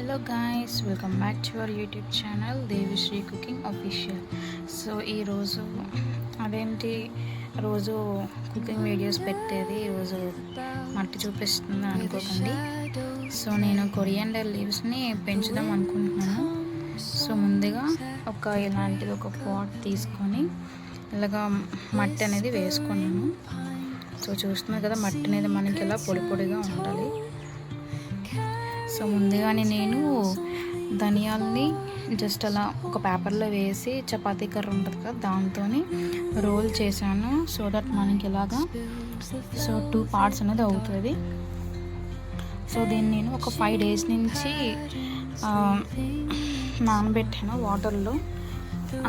Hello guys, welcome back to our YouTube channel Devishri cooking official. So ఈరోజు రోజు cooking videos పెట్టేది ఈరోజు మట్టి చూపిస్తుంది అనుకోకండి. సో నేను కొరియాండర్ లీవ్స్ని పెంచుదాం అనుకుంటున్నాను. సో ముందుగా ఇలాంటిది ఒక పాట్ తీసుకొని ఇలాగా మట్టి అనేది వేసుకున్నాను. సో చూస్తున్నారు కదా, మట్టి అనేది మనకి ఇలా పొడి పొడిగా ఉండాలి. సో ముందుగానే నేను ధనియాలని జస్ట్ అలా ఒక పేపర్లో వేసి చపాతీ కర్ర ఉంటుంది కదా దాంతో రోల్ చేశాను. సో దట్ మనకి ఇలాగా 2 పార్ట్స్ అనేది అవుతుంది. సో దీన్ని నేను ఒక 5 days నుంచి నానబెట్టాను వాటర్లో.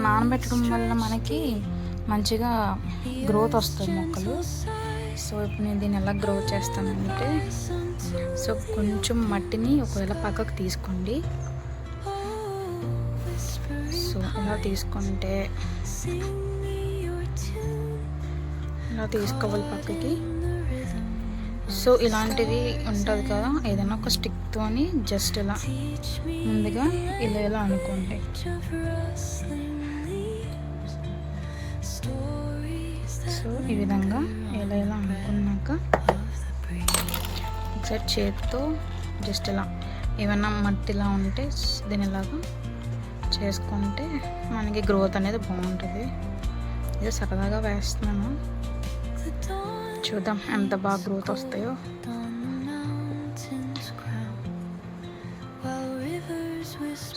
నానబెట్టడం వల్ల మనకి మంచిగా గ్రోత్ వస్తుంది మొక్కలు. సో ఇప్పుడు నేను దీన్ని ఎలా గ్రో చేస్తానంటే, సో కొంచెం మట్టిని ఒకవేళ పక్కకు తీసుకోండి. సో ఇలా తీసుకుంటే ఇలా తీసుకోవాలి పక్కకి. సో ఇలాంటిది ఉంటుంది కదా, ఏదైనా ఒక స్టిక్తోని జస్ట్ ఇలా ముందుగా ఇలా అనుకోండి. సో ఈ విధంగా ఇలా అనుకున్నాక ఒకసారి చేతితో జస్ట్ ఇలా ఏమన్నా మట్టిలా ఉంటే దీని ఇలాగా చేసుకుంటే మనకి గ్రోత్ అనేది బాగుంటుంది. ఇది సరదాగా వేస్తున్నాను, చూద్దాం ఎంత బాగా గ్రోత్ వస్తాయో.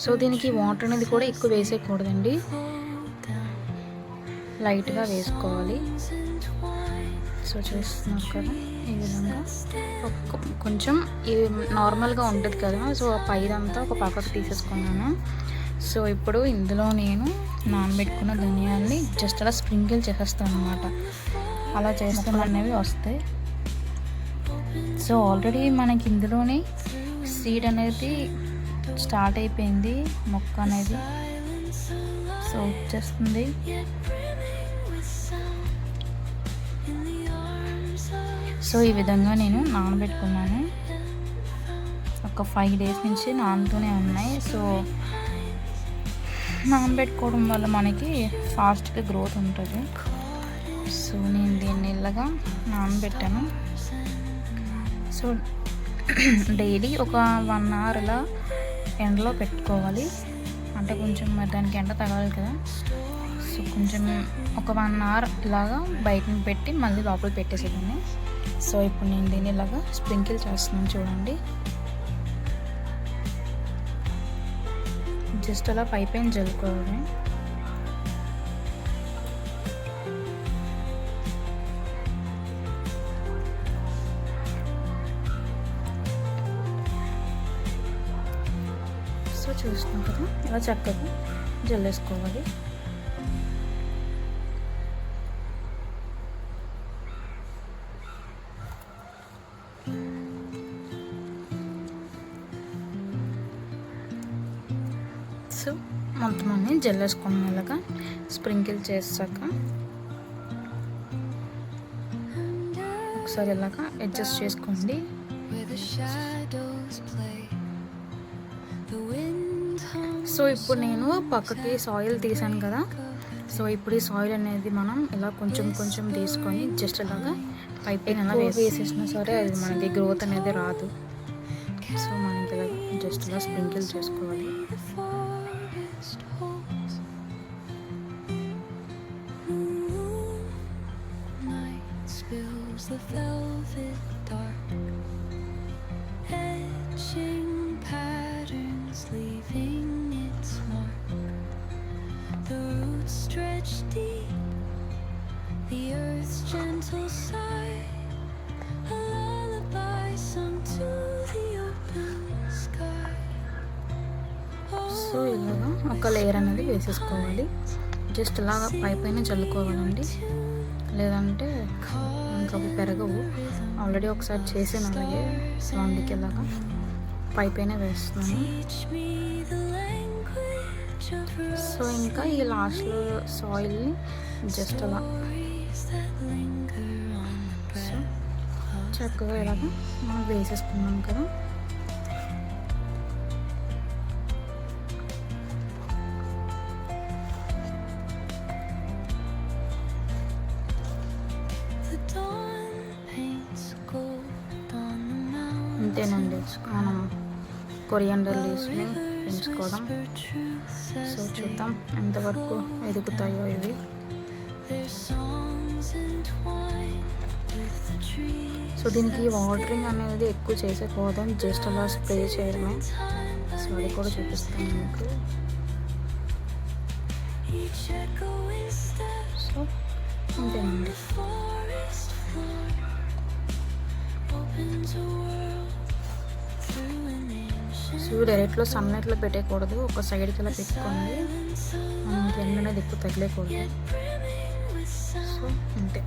సో దీనికి వాటర్ అనేది కూడా ఎక్కువ వేసేయకూడదండి, లైట్గా వేసుకోవాలి. సో చూస్తున్నారు కదా, ఈ విధంగా కొంచెం ఇది నార్మల్గా ఉంటుంది కదా. సో పైదంతా ఒక పక్కకు తీసేసుకున్నాను. సో ఇప్పుడు ఇందులో నేను నానబెట్టుకున్న ధనియాల్ని జస్ట్ అలా స్ప్రింకిల్ చేసేస్తాను అనమాట. అలా చేస్తున్న అనేవి వస్తాయి. సో ఆల్రెడీ మనకి ఇందులోనే సీడ్ అనేది స్టార్ట్ అయిపోయింది, మొక్క అనేది సో వచ్చేస్తుంది. సో ఈ విధంగా నేను నానబెట్టుకున్నాను. ఒక 5 days నుంచి నానుతూనే ఉన్నాయి. సో నానబెట్టుకోవడం వల్ల మనకి ఫాస్ట్గా గ్రోత్ ఉంటుంది. సో నేను దీన్ని ఇలాగా నానబెట్టాను. సో డైలీ ఒక 1 hour ఇలా ఎండలో పెట్టుకోవాలి. అంటే కొంచెం మరి దానికి ఎండ తగలాలి కదా. సో కొంచెం ఒక 1 hour ఇలాగా బయటని పెట్టి మళ్ళీ లోపల పెట్టేసేదాన్ని. సో ఇప్పుడు నేను దీన్ని ఇలాగా స్ప్రింకిల్ చేస్తున్నాను చూడండి. జస్ట్ అలా పైన జల్లుకోవాలి. సో చూస్తున్నాం కదా, ఇలా చక్కగా జల్లేసుకోవాలి. సో మొత్తం అన్నీ జల్లేసుకున్నాం. ఇలాగా స్ప్రింకిల్ చేసాక ఒకసారి ఇలాగా అడ్జస్ట్ చేసుకోండి. సో ఇప్పుడు నేను పక్కకి సాయిల్ తీసాను కదా. సో ఇప్పుడు ఈ సాయిల్ అనేది మనం ఇలా కొంచెం కొంచెం తీసుకొని జస్ట్ ఇలాగా పైన ఎలా వేసేసినా సరే అది మనకి గ్రోత్ అనేది రాదు. సో మనం ఇలా జస్ట్ ఇలా స్ప్రింకిల్ చేసుకోవాలి. The velvet dark, etching patterns, leaving its mark. The roots stretch deep, the earth's gentle sigh, a lullaby sung to the open sky. So ఇలాగా ఒక లేయర్ అనేది వేసేసుకోవాలి. జస్ట్ ఇలాగా పైన చల్లుకోవాలండి, లేదంటే ఇంకా పెరగవు. ఆల్రెడీ ఒకసారి చేసాను అలాగే. సో అందుకే ఇలాగా పైన వేస్తున్నాను. సో ఇంకా ఈ లాస్ట్లో సాయిల్ని జస్ట్ అలా సో చక్కగా ఇలాగా మనం వేసేసుకున్నాం కదా. ఇంతేనండి మనం కొరియాండర్ లీవ్స్ని పెంచుకోవడం. సో చూద్దాం ఎంతవరకు ఎదుగుతాయో ఇవి. సో దీనికి వాటరింగ్ అనేది ఎక్కువ చేసేపోదాం, జస్ట్ అలా స్ప్రే చేయడమే. సో అది కూడా చూపిస్తాను మీకు. సో ఇంతేనండి. సో డైరెక్ట్లో సన్లైట్లో పెట్టేయకూడదు, ఒక సైడ్కి ఇలా పెట్టుకోండి, మనకి ఎండ అనేది ఎక్కువ తగిలేకూడదు. సో అంతే.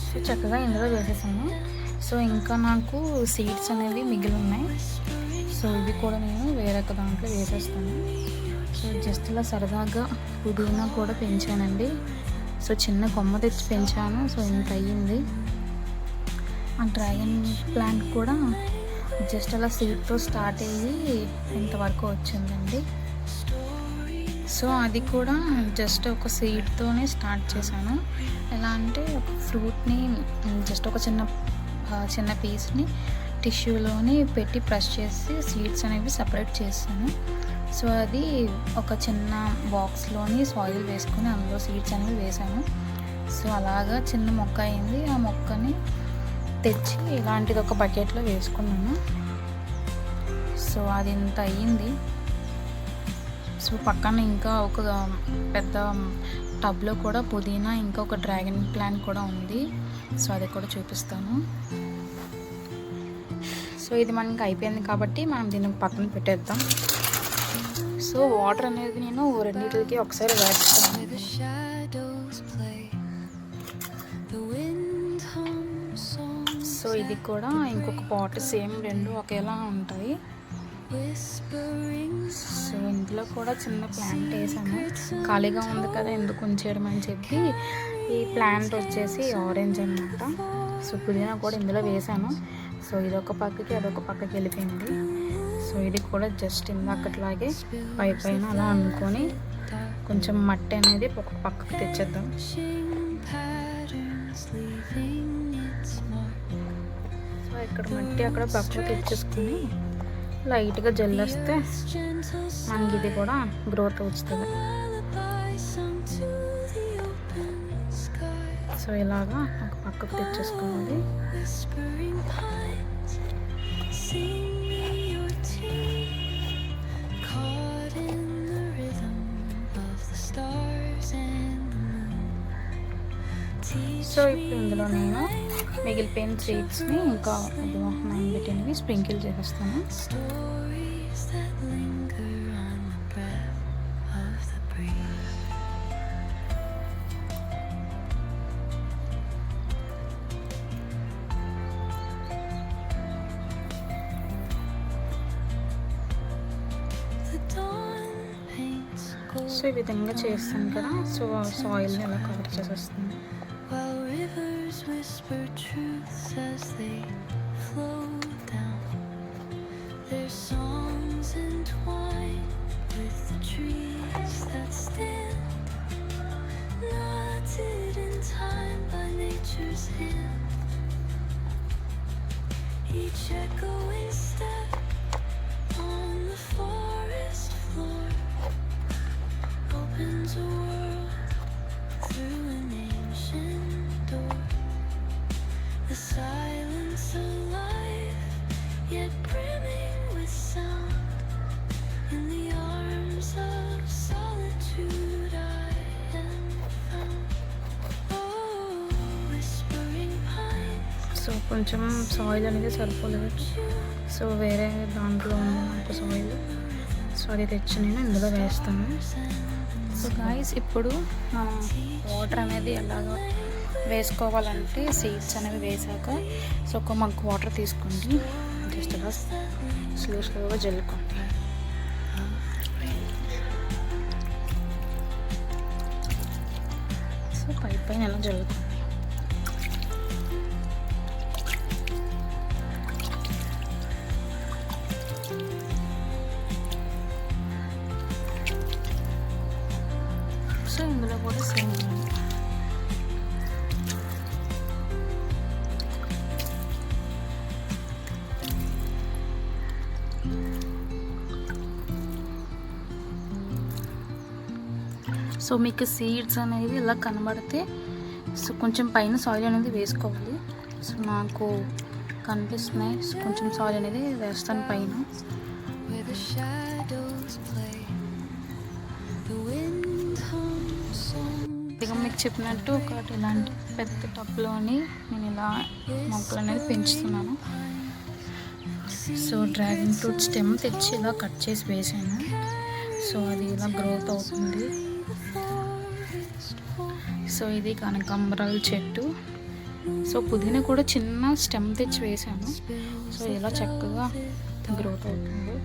సో చక్కగా ఇందులో వేసేసాను. సో ఇంకా నాకు సీడ్స్ అనేవి మిగిలి ఉన్నాయి. సో ఇవి కూడా నేను వేరొక దాంట్లో వేసేస్తాను. సో జస్ట్ ఇలా సరదాగా పుదీనా కూడా పెంచానండి. సో చిన్న కొమ్మ తెచ్చి పెంచాను. సో ఇంత అయ్యింది. ఆ డ్రాగన్ ప్లాంట్ కూడా జస్ట్ అలా సీడ్తో స్టార్ట్ అయ్యి ఇంతవరకు వచ్చిందండి. సో అది కూడా జస్ట్ ఒక సీడ్తోనే స్టార్ట్ చేశాను. ఎలా అంటే ఒక ఫ్రూట్ని జస్ట్ ఒక చిన్న పీస్ని టిష్యూలోని పెట్టి ప్రెస్ చేసి సీడ్స్ అనేవి సపరేట్ చేశాను. సో అది ఒక చిన్న బాక్స్లోని సాయిల్ వేసుకొని అందులో సీడ్స్ అనేవి వేసాను. సో అలాగా చిన్న మొక్క అయింది. ఆ మొక్కని తెచ్చి ఇలాంటిది ఒక బకెట్లో వేసుకున్నాను. సో అది ఇంత అయ్యింది. సో పక్కన ఇంకా ఒక పెద్ద టబ్లో కూడా పుదీనా ఇంకా ఒక డ్రాగన్ ప్లాంట్ కూడా ఉంది. సో అది కూడా చూపిస్తాను. సో ఇది మనకి అయిపోయింది కాబట్టి మనం దీన్ని పక్కన పెట్టేద్దాం. సో వాటర్ అనేది నేను రెండింటికి ఒకసారి వేస్తాను. సో ఇది కూడా ఇంకొక పాట్ సేమ్ రెండు ఒకేలా ఉంటాయి. సో ఇంట్లో కూడా చిన్న ప్లాంట్ వేసాను, ఖాళీగా ఉంది కదా ఎందుకు ఉంచేయడం అని చెప్పి ఈ ప్లాంట్ వచ్చేసి ఆరెంజ్ అన్నమాట. సో పుదీనా కూడా ఇందులో వేసాను. సో ఇదొక పక్కకి అదొక పక్కకి వెళ్ళిపోయింది. సో ఇది కూడా జస్ట్ ఇందాకట్లాగే పైన అలా అనుకొని కొంచెం మట్టి అనేది ఒక పక్కకి తెచ్చేద్దాం. సో ఇక్కడ మట్టి అక్కడ పక్కకు తెచ్చేసుకుని లైట్గా జల్లేస్తే మనకి ఇది కూడా గ్రోత్ వస్తుంది. సో ఇలాగా ఒక పక్కకు తెచ్చేసుకోవాలి. సో ఇప్పుడు ఇందులో నేను మిగిలిపోయిన సీడ్స్ని ఇంకా నానబెట్టినవి స్ప్రింకిల్ చేసేస్తాను. సో ఈ విధంగా చేస్తాను కదా. సో సాయిల్ని ఎలా కవర్ చేసేస్తాను. Whisper truths as they flow down. Their songs entwined with the trees that stand, knotted in time by nature's hand. Each echoing step on the forest floor opens a world through an ancient door. The silence alive, yet brimming with sound. In the arms of solitude I am found. Oh, whispering pines. So కొంచెం soil అనేది సరిపోలేదు. So వేరే దాంట్లో ఉంది నాకు soil. So అది తెచ్చి నేను ఇందులో వేస్తాను. సో గాయ్స్ ఇప్పుడు మనం వాటర్ అనేది ఎలాగో వేసుకోవాలంటే సీడ్స్ అనేవి వేసాక సో ఒక మగ్గు వాటర్ తీసుకోండి, జస్ట్ అలా స్లోగా జల్లుకోండి. సో పైన ఎలా జల్లుకోండి. సో ఇందులో కూడా సేమ్ సో మీకు సీడ్స్ అనేవి ఇలా కనబడితే సో కొంచెం పైన సాయిల్ అనేది వేసుకోవాలి. సో నాకు కనిపిస్తున్నాయి, సో కొంచెం సాయిల్ అనేది వేస్తాను పైన. ఇక మీకు చెప్పినట్టు ఒకటి ఇలాంటి పెద్ద టబ్లోని నేను ఇలా మొక్కలు అనేది పెంచుతున్నాను. సో డ్రాగన్ ఫ్రూట్ స్టెమ్ తెచ్చి ఇలా కట్ చేసి వేసాను. సో అది ఇలా గ్రోత్ అవుతుంది. సో ఇది కనకాంబరాల చెట్టు. సో పుదీనా కూడా చిన్న స్టెమ్ తెచ్చి వేసాను. సో ఇలా చక్కగా గ్రోత్ అవుతుంది.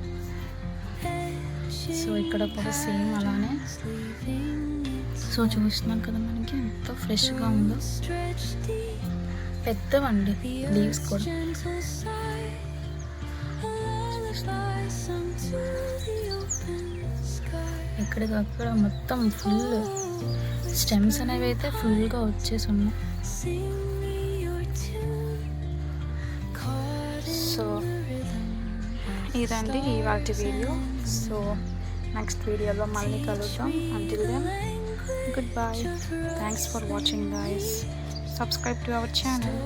సో ఇక్కడ కూడా సేమ్ అలానే. సో చూస్తున్నాం కదా మనకి ఎంత ఫ్రెష్గా ఉందో. పెద్దవండి లీవ్స్ కూడా. ఎక్కడికక్కడ మొత్తం ఫుల్ స్టెమ్స్ అనేవి అయితే ఫుల్గా వచ్చేసి ఉన్నాయి. సో ఇదండి ఇవాళ వీడియో. సో నెక్స్ట్ వీడియోలో మళ్ళీ కలుద్దాం. Until then good bye. Thanks for watching guys. Subscribe to our channel.